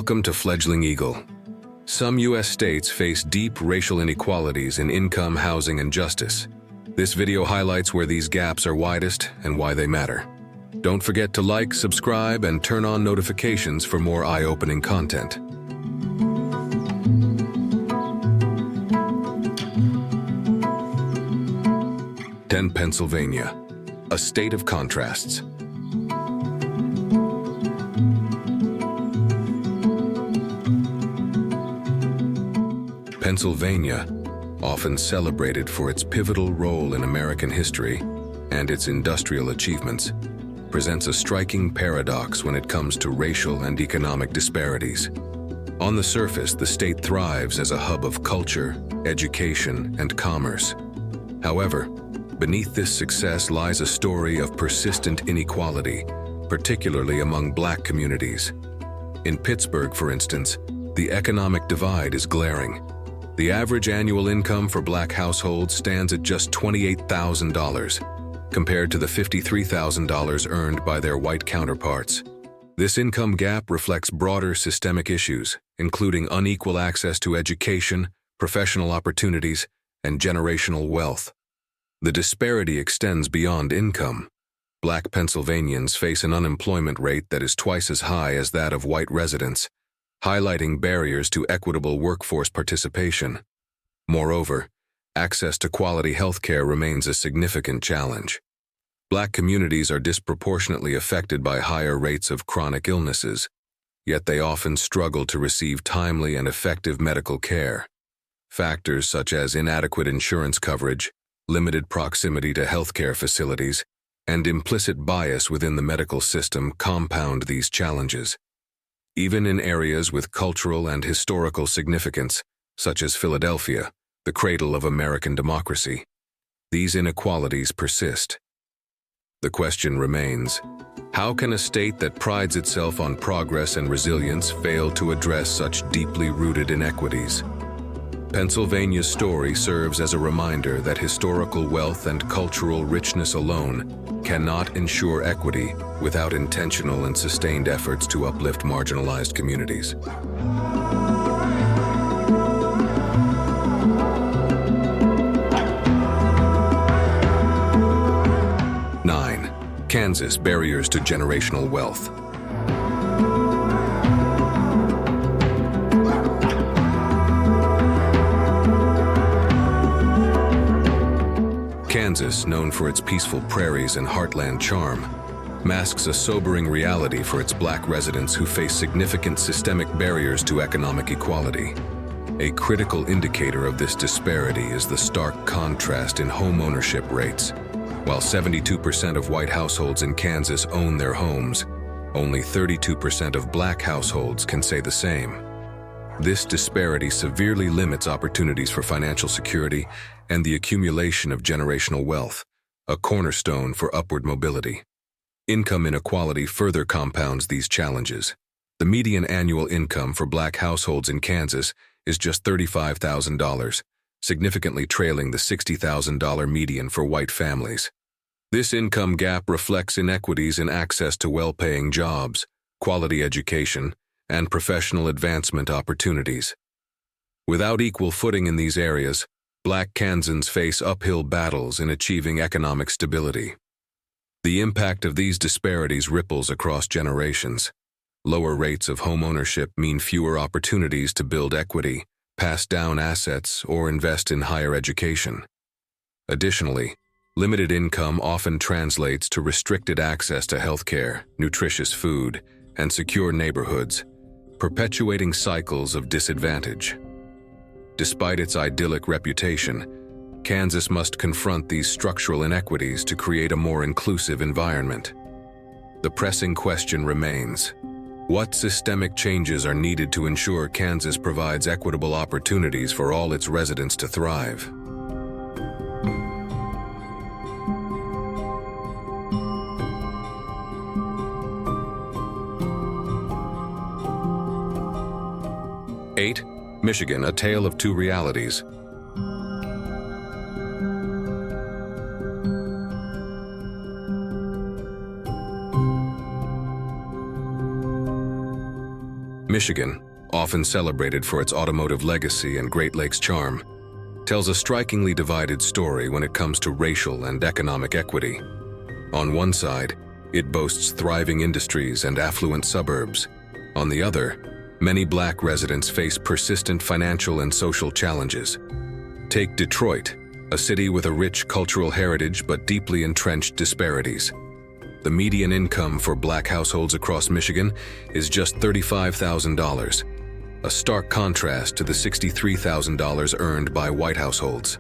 Welcome to Fledgling Eagle. Some U.S. states face deep racial inequalities in income, housing, and justice. This video highlights where these gaps are widest and why they matter. Don't forget to like, subscribe, and turn on notifications for more eye-opening content. 10. Pennsylvania, a state of contrasts. Pennsylvania, often celebrated for its pivotal role in American history and its industrial achievements, presents a striking paradox when it comes to racial and economic disparities. On the surface, the state thrives as a hub of culture, education, and commerce. However, beneath this success lies a story of persistent inequality, particularly among Black communities. In Pittsburgh, for instance, the economic divide is glaring. The average annual income for Black households stands at just $28,000, compared to the $53,000 earned by their white counterparts. This income gap reflects broader systemic issues, including unequal access to education, professional opportunities, and generational wealth. The disparity extends beyond income. Black Pennsylvanians face an unemployment rate that is twice as high as that of white residents, highlighting barriers to equitable workforce participation. Moreover, access to quality health care remains a significant challenge. Black communities are disproportionately affected by higher rates of chronic illnesses, yet they often struggle to receive timely and effective medical care. Factors such as inadequate insurance coverage, limited proximity to healthcare facilities, and implicit bias within the medical system compound these challenges. Even in areas with cultural and historical significance, such as Philadelphia, the cradle of American democracy, these inequalities persist. The question remains, how can a state that prides itself on progress and resilience fail to address such deeply rooted inequities? Pennsylvania's story serves as a reminder that historical wealth and cultural richness alone cannot ensure equity without intentional and sustained efforts to uplift marginalized communities. 9. Kansas, barriers to generational wealth. Kansas, known for its peaceful prairies and heartland charm, masks a sobering reality for its Black residents who face significant systemic barriers to economic equality. A critical indicator of this disparity is the stark contrast in home ownership rates. While 72% of white households in Kansas own their homes, only 32% of Black households can say the same. This disparity severely limits opportunities for financial security and the accumulation of generational wealth, a cornerstone for upward mobility. Income inequality further compounds these challenges. The median annual income for Black households in Kansas is just $35,000, significantly trailing the $60,000 median for white families. This income gap reflects inequities in access to well-paying jobs, quality education, and professional advancement opportunities. Without equal footing in these areas, Black Kansans face uphill battles in achieving economic stability. The impact of these disparities ripples across generations. Lower rates of home ownership mean fewer opportunities to build equity, pass down assets, or invest in higher education. Additionally, limited income often translates to restricted access to healthcare, nutritious food, and secure neighborhoods, perpetuating cycles of disadvantage. Despite its idyllic reputation, Kansas must confront these structural inequities to create a more inclusive environment. The pressing question remains: what systemic changes are needed to ensure Kansas provides equitable opportunities for all its residents to thrive? Eight. Michigan, a tale of two realities. Michigan, often celebrated for its automotive legacy and Great Lakes charm, tells a strikingly divided story when it comes to racial and economic equity. On one side, it boasts thriving industries and affluent suburbs. On the other, many Black residents face persistent financial and social challenges. Take Detroit, a city with a rich cultural heritage but deeply entrenched disparities. The median income for Black households across Michigan is just $35,000, a stark contrast to the $63,000 earned by white households.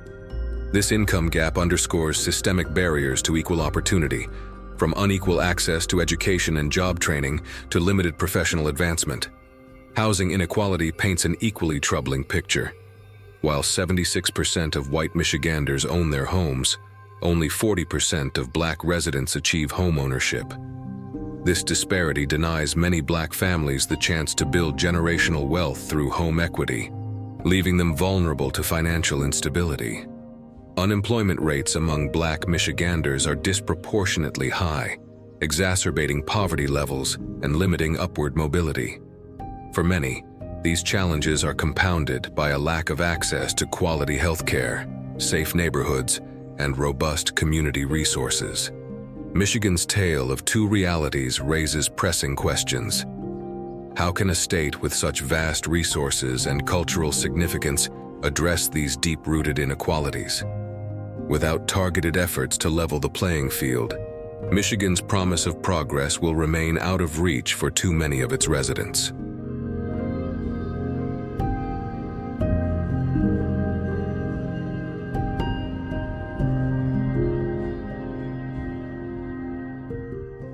This income gap underscores systemic barriers to equal opportunity, from unequal access to education and job training to limited professional advancement. Housing inequality paints an equally troubling picture. While 76% of white Michiganders own their homes, only 40% of Black residents achieve home ownership. This disparity denies many Black families the chance to build generational wealth through home equity, leaving them vulnerable to financial instability. Unemployment rates among Black Michiganders are disproportionately high, exacerbating poverty levels and limiting upward mobility. For many, these challenges are compounded by a lack of access to quality health care, safe neighborhoods, and robust community resources. Michigan's tale of two realities raises pressing questions. How can a state with such vast resources and cultural significance address these deep-rooted inequalities? Without targeted efforts to level the playing field, Michigan's promise of progress will remain out of reach for too many of its residents.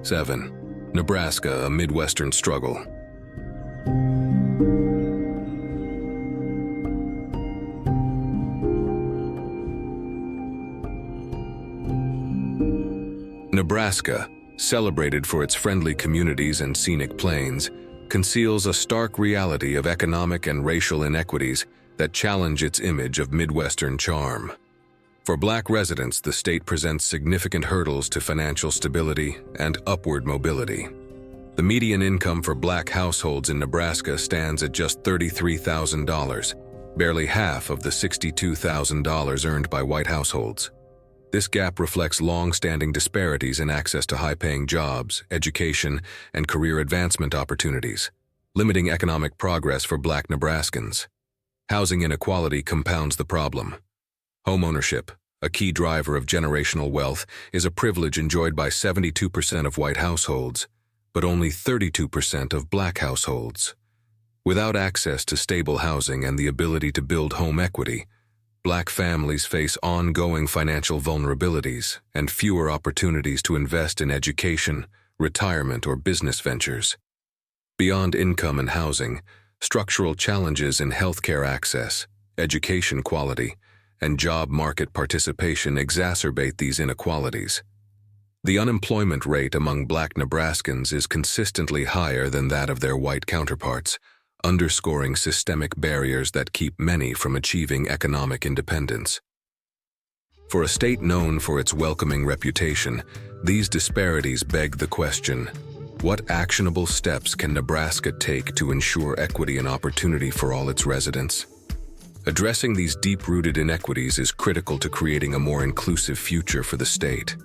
Seven, Nebraska, a Midwestern struggle. Nebraska, celebrated for its friendly communities and scenic plains, conceals a stark reality of economic and racial inequities that challenge its image of Midwestern charm. For Black residents, the state presents significant hurdles to financial stability and upward mobility. The median income for Black households in Nebraska stands at just $33,000, barely half of the $62,000 earned by white households. This gap reflects long-standing disparities in access to high-paying jobs, education, and career advancement opportunities, limiting economic progress for Black Nebraskans. Housing inequality compounds the problem. Homeownership, a key driver of generational wealth, is a privilege enjoyed by 72% of white households, but only 32% of Black households. Without access to stable housing and the ability to build home equity, Black families face ongoing financial vulnerabilities and fewer opportunities to invest in education, retirement, or business ventures. Beyond income and housing, structural challenges in healthcare access, education quality, and job market participation exacerbate these inequalities. The unemployment rate among Black Nebraskans is consistently higher than that of their white counterparts, underscoring systemic barriers that keep many from achieving economic independence. For a state known for its welcoming reputation, these disparities beg the question: what actionable steps can Nebraska take to ensure equity and opportunity for all its residents? Addressing these deep-rooted inequities is critical to creating a more inclusive future for the state.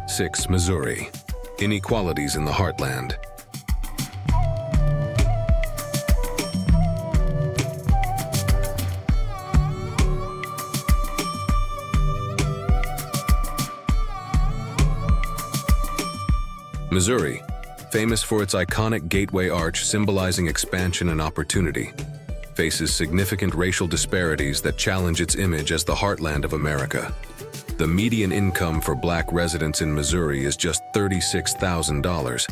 Six, Missouri. Inequalities in the heartland. Missouri, famous for its iconic Gateway Arch symbolizing expansion and opportunity, faces significant racial disparities that challenge its image as the heartland of America. The median income for Black residents in Missouri is just $36,000,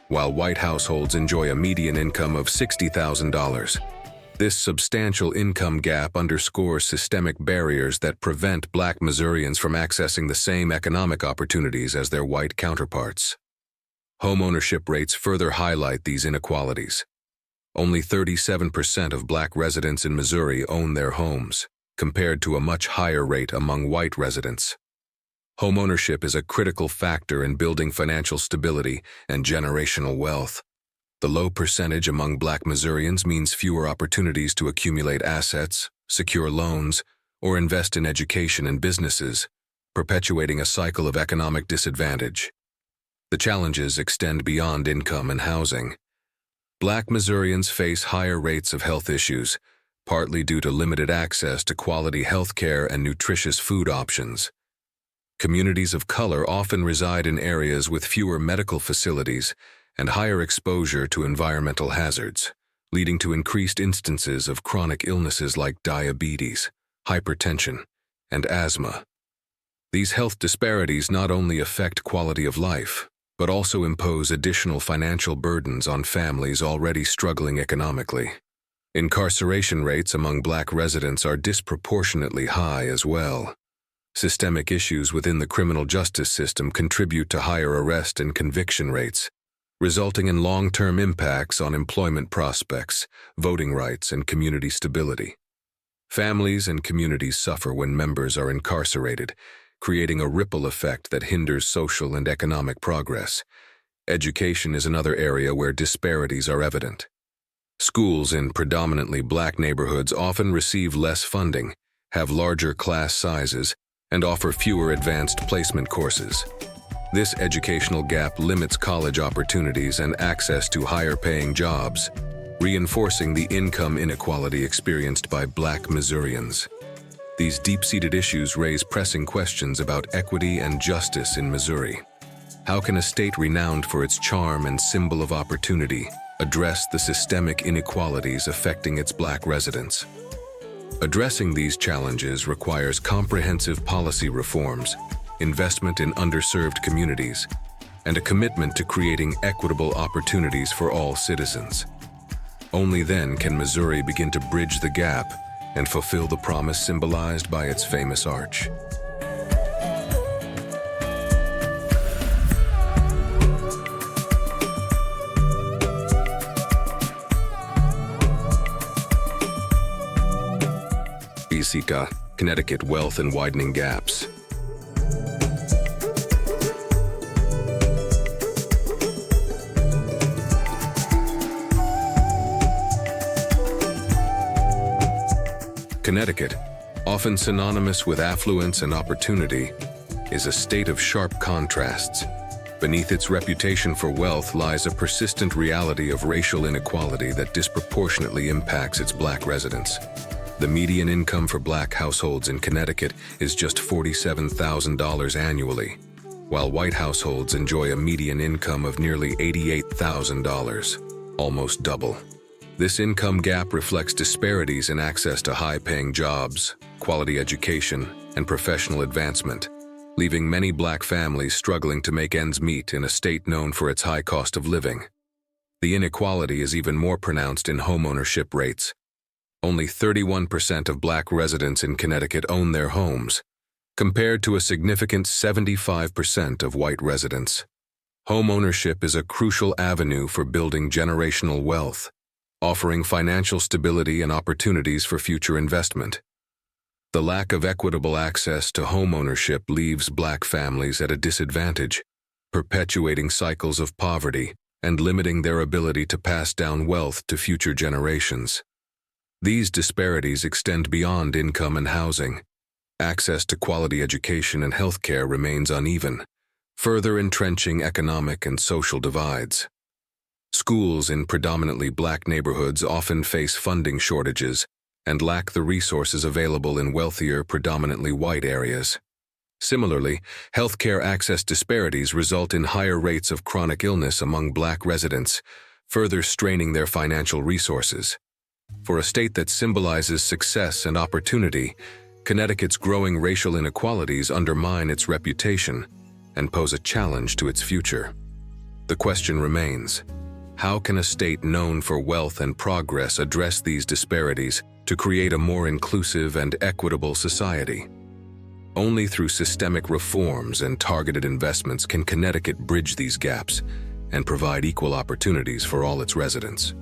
while white households enjoy a median income of $60,000. This substantial income gap underscores systemic barriers that prevent Black Missourians from accessing the same economic opportunities as their white counterparts. Homeownership rates further highlight these inequalities. Only 37% of black residents in Missouri own their homes, compared to a much higher rate among white residents. Homeownership is a critical factor in building financial stability and generational wealth. The low percentage among black Missourians means fewer opportunities to accumulate assets, secure loans, or invest in education and businesses, perpetuating a cycle of economic disadvantage. The challenges extend beyond income and housing. Black Missourians face higher rates of health issues, partly due to limited access to quality health care and nutritious food options. Communities of color often reside in areas with fewer medical facilities and higher exposure to environmental hazards, leading to increased instances of chronic illnesses like diabetes, hypertension, and asthma. These health disparities not only affect quality of life, but also impose additional financial burdens on families already struggling economically. Incarceration rates among black residents are disproportionately high as well. Systemic issues within the criminal justice system contribute to higher arrest and conviction rates, resulting in long-term impacts on employment prospects, voting rights, and community stability. Families and communities suffer when members are incarcerated, creating a ripple effect that hinders social and economic progress. Education is another area where disparities are evident. Schools in predominantly black neighborhoods often receive less funding, have larger class sizes, and offer fewer advanced placement courses. This educational gap limits college opportunities and access to higher-paying jobs, reinforcing the income inequality experienced by black Missourians. These deep-seated issues raise pressing questions about equity and justice in Missouri. How can a state renowned for its charm and symbol of opportunity address the systemic inequalities affecting its black residents? Addressing these challenges requires comprehensive policy reforms, investment in underserved communities, and a commitment to creating equitable opportunities for all citizens. Only then can Missouri begin to bridge the gap and fulfill the promise symbolized by its famous arch. Connecticut wealth and widening gaps. Connecticut, often synonymous with affluence and opportunity, is a state of sharp contrasts. Beneath its reputation for wealth lies a persistent reality of racial inequality that disproportionately impacts its black residents. The median income for black households in Connecticut is just $47,000 annually, while white households enjoy a median income of nearly $88,000, almost double. This income gap reflects disparities in access to high-paying jobs, quality education, and professional advancement, leaving many black families struggling to make ends meet in a state known for its high cost of living. The inequality is even more pronounced in homeownership rates. Only 31% of black residents in Connecticut own their homes, compared to a significant 75% of white residents. Homeownership is a crucial avenue for building generational wealth, offering financial stability and opportunities for future investment. The lack of equitable access to homeownership leaves black families at a disadvantage, perpetuating cycles of poverty and limiting their ability to pass down wealth to future generations. These disparities extend beyond income and housing. Access to quality education and health care remains uneven, further entrenching economic and social divides. Schools in predominantly black neighborhoods often face funding shortages and lack the resources available in wealthier, predominantly white areas. Similarly, healthcare access disparities result in higher rates of chronic illness among black residents, further straining their financial resources. For a state that symbolizes success and opportunity, Connecticut's growing racial inequalities undermine its reputation and pose a challenge to its future. The question remains, how can a state known for wealth and progress address these disparities to create a more inclusive and equitable society? Only through systemic reforms and targeted investments can Connecticut bridge these gaps and provide equal opportunities for all its residents.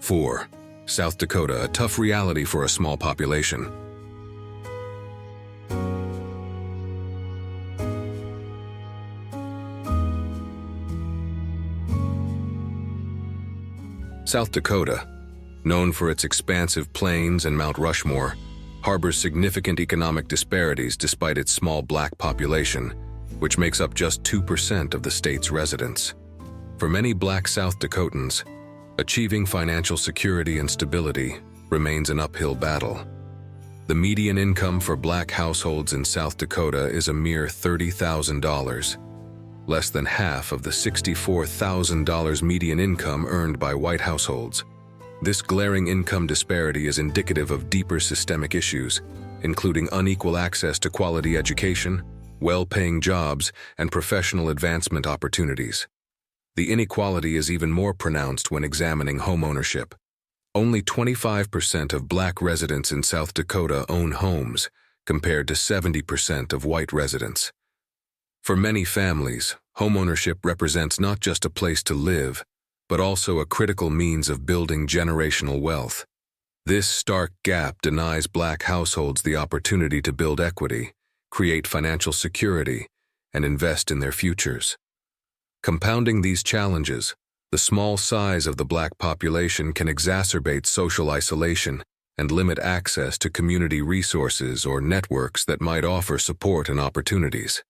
4. South Dakota, a tough reality for a small population. South Dakota, known for its expansive plains and Mount Rushmore, harbors significant economic disparities despite its small Black population, which makes up just 2% of the state's residents. For many Black South Dakotans, achieving financial security and stability remains an uphill battle. The median income for Black households in South Dakota is a mere $30,000, less than half of the $64,000 median income earned by white households. This glaring income disparity is indicative of deeper systemic issues, including unequal access to quality education, well-paying jobs, and professional advancement opportunities. The inequality is even more pronounced when examining homeownership. Only 25% of Black residents in South Dakota own homes, compared to 70% of white residents. For many families, homeownership represents not just a place to live, but also a critical means of building generational wealth. This stark gap denies Black households the opportunity to build equity, create financial security, and invest in their futures. Compounding these challenges, the small size of the Black population can exacerbate social isolation and limit access to community resources or networks that might offer support and opportunities.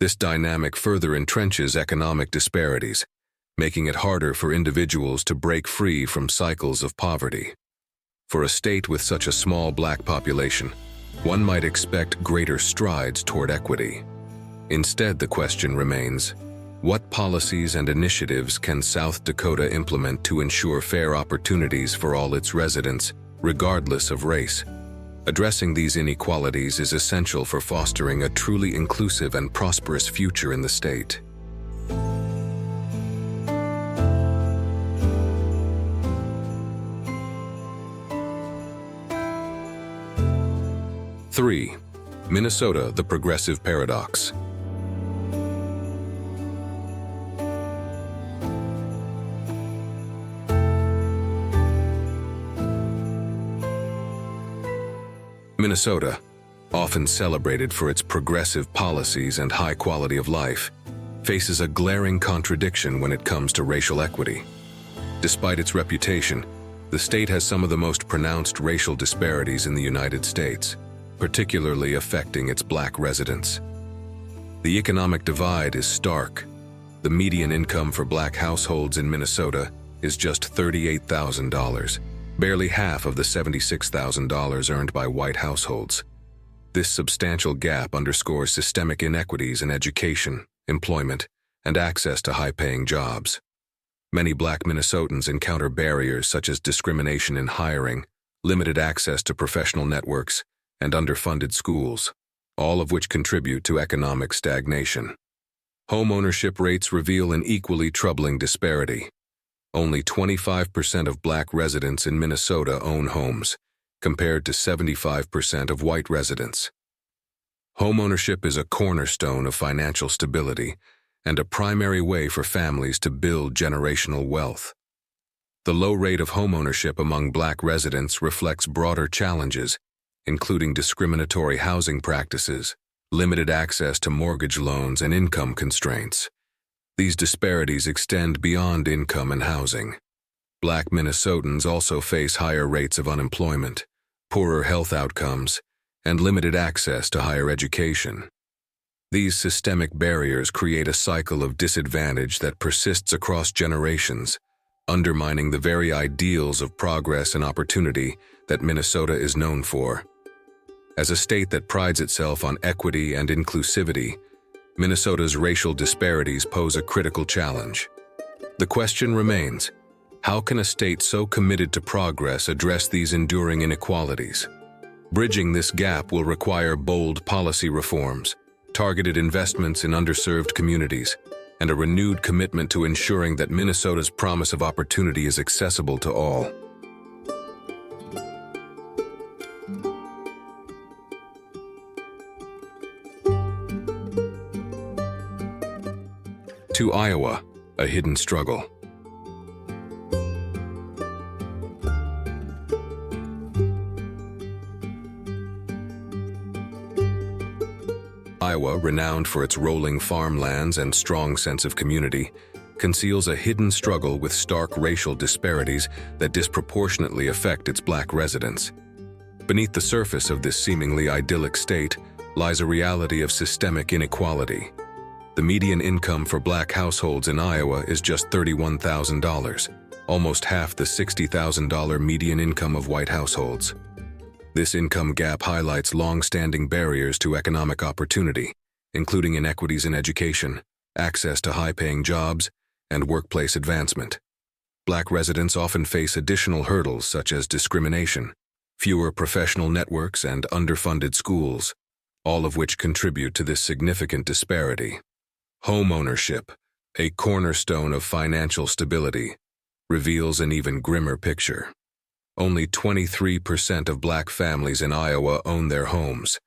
This dynamic further entrenches economic disparities, making it harder for individuals to break free from cycles of poverty. For a state with such a small Black population, one might expect greater strides toward equity. Instead, the question remains, what policies and initiatives can South Dakota implement to ensure fair opportunities for all its residents, regardless of race? Addressing these inequalities is essential for fostering a truly inclusive and prosperous future in the state. Three, Minnesota, the progressive paradox. Minnesota, often celebrated for its progressive policies and high quality of life, faces a glaring contradiction when it comes to racial equity. Despite its reputation, the state has some of the most pronounced racial disparities in the United States, particularly affecting its Black residents. The economic divide is stark. The median income for Black households in Minnesota is just $38,000, barely half of the $76,000 earned by white households. This substantial gap underscores systemic inequities in education, employment, and access to high-paying jobs. Many Black Minnesotans encounter barriers such as discrimination in hiring, limited access to professional networks, and underfunded schools, all of which contribute to economic stagnation. Home ownership rates reveal an equally troubling disparity. Only 25% of Black residents in Minnesota own homes, compared to 75% of white residents. Homeownership is a cornerstone of financial stability and a primary way for families to build generational wealth. The low rate of homeownership among Black residents reflects broader challenges, including discriminatory housing practices, limited access to mortgage loans, and income constraints. These disparities extend beyond income and housing. Black Minnesotans also face higher rates of unemployment, poorer health outcomes, and limited access to higher education. These systemic barriers create a cycle of disadvantage that persists across generations, undermining the very ideals of progress and opportunity that Minnesota is known for. As a state that prides itself on equity and inclusivity, Minnesota's racial disparities pose a critical challenge. The question remains, how can a state so committed to progress address these enduring inequalities? Bridging this gap will require bold policy reforms, targeted investments in underserved communities, and a renewed commitment to ensuring that Minnesota's promise of opportunity is accessible to all. To Iowa, a hidden struggle. Iowa, renowned for its rolling farmlands and strong sense of community, conceals a hidden struggle with stark racial disparities that disproportionately affect its Black residents. Beneath the surface of this seemingly idyllic state lies a reality of systemic inequality. The median income for Black households in Iowa is just $31,000, almost half the $60,000 median income of white households. This income gap highlights long-standing barriers to economic opportunity, including inequities in education, access to high-paying jobs, and workplace advancement. Black residents often face additional hurdles such as discrimination, fewer professional networks, and underfunded schools, all of which contribute to this significant disparity. Home ownership, a cornerstone of financial stability, reveals an even grimmer picture. Only 23% of Black families in Iowa own their homes,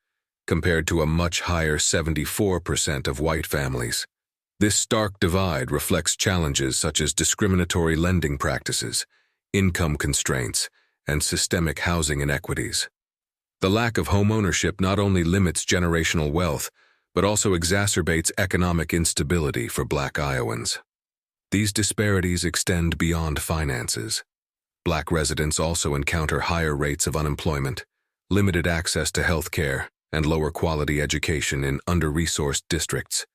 compared to a much higher 74% of white families. This stark divide reflects challenges such as discriminatory lending practices, income constraints, and systemic housing inequities. The lack of home ownership not only limits generational wealth, but also exacerbates economic instability for Black Iowans. These disparities extend beyond finances. Black residents also encounter higher rates of unemployment, limited access to health care, and lower quality education in under-resourced districts.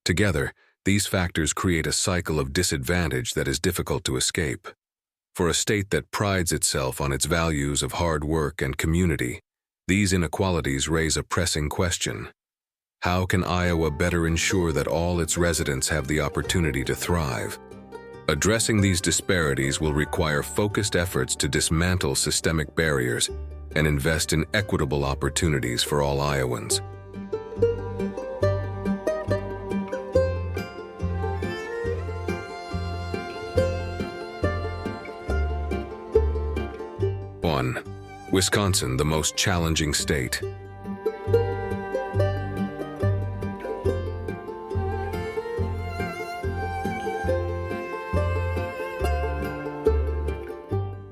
Together, these factors create a cycle of disadvantage that is difficult to escape. For a state that prides itself on its values of hard work and community, these inequalities raise a pressing question. How can Iowa better ensure that all its residents have the opportunity to thrive? Addressing these disparities will require focused efforts to dismantle systemic barriers and invest in equitable opportunities for all Iowans. Wisconsin, the most challenging state.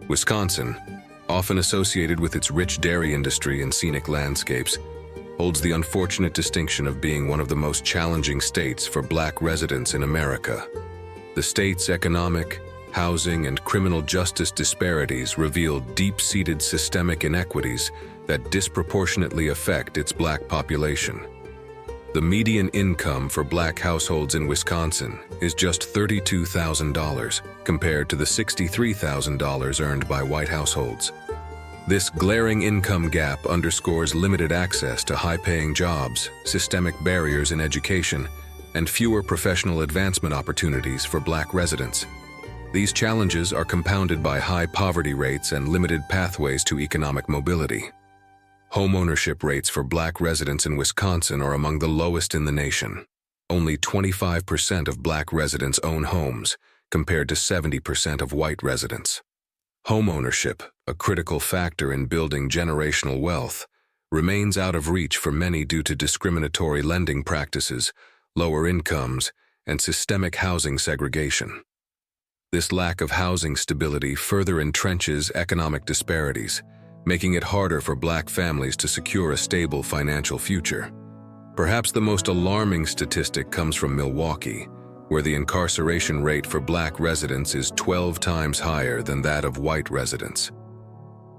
Wisconsin, often associated with its rich dairy industry and scenic landscapes, holds the unfortunate distinction of being one of the most challenging states for Black residents in America. The state's economic, housing, and criminal justice disparities reveal deep-seated systemic inequities that disproportionately affect its Black population. The median income for Black households in Wisconsin is just $32,000 compared to the $63,000 earned by white households. This glaring income gap underscores limited access to high-paying jobs, systemic barriers in education, and fewer professional advancement opportunities for Black residents. These challenges are compounded by high poverty rates and limited pathways to economic mobility. Home ownership rates for Black residents in Wisconsin are among the lowest in the nation. Only 25% of Black residents own homes, compared to 70% of white residents. Home ownership, a critical factor in building generational wealth, remains out of reach for many due to discriminatory lending practices, lower incomes, and systemic housing segregation. This lack of housing stability further entrenches economic disparities, making it harder for Black families to secure a stable financial future. Perhaps the most alarming statistic comes from Milwaukee, where the incarceration rate for Black residents is 12 times higher than that of white residents.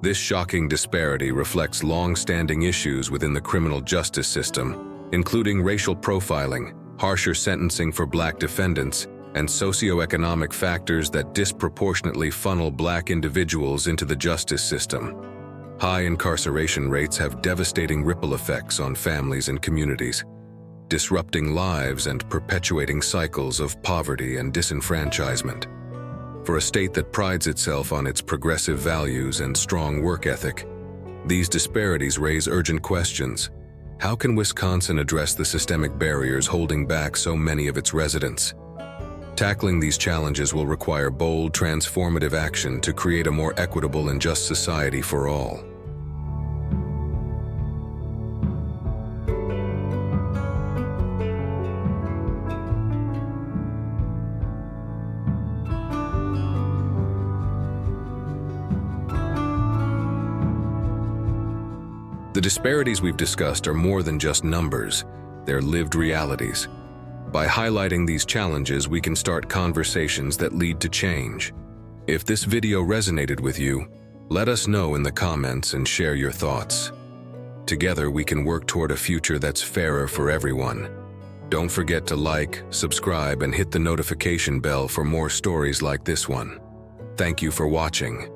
This shocking disparity reflects long-standing issues within the criminal justice system, including racial profiling, harsher sentencing for Black defendants, and socioeconomic factors that disproportionately funnel Black individuals into the justice system. High incarceration rates have devastating ripple effects on families and communities, disrupting lives and perpetuating cycles of poverty and disenfranchisement. For a state that prides itself on its progressive values and strong work ethic, these disparities raise urgent questions. How can Wisconsin address the systemic barriers holding back so many of its residents? Tackling these challenges will require bold, transformative action to create a more equitable and just society for all. The disparities we've discussed are more than just numbers. their lived realities. By highlighting these challenges, we can start conversations that lead to change. If this video resonated with you, let us know in the comments and share your thoughts. Together, we can work toward a future that's fairer for everyone. Don't forget to like, subscribe, and hit the notification bell for more stories like this one. Thank you for watching.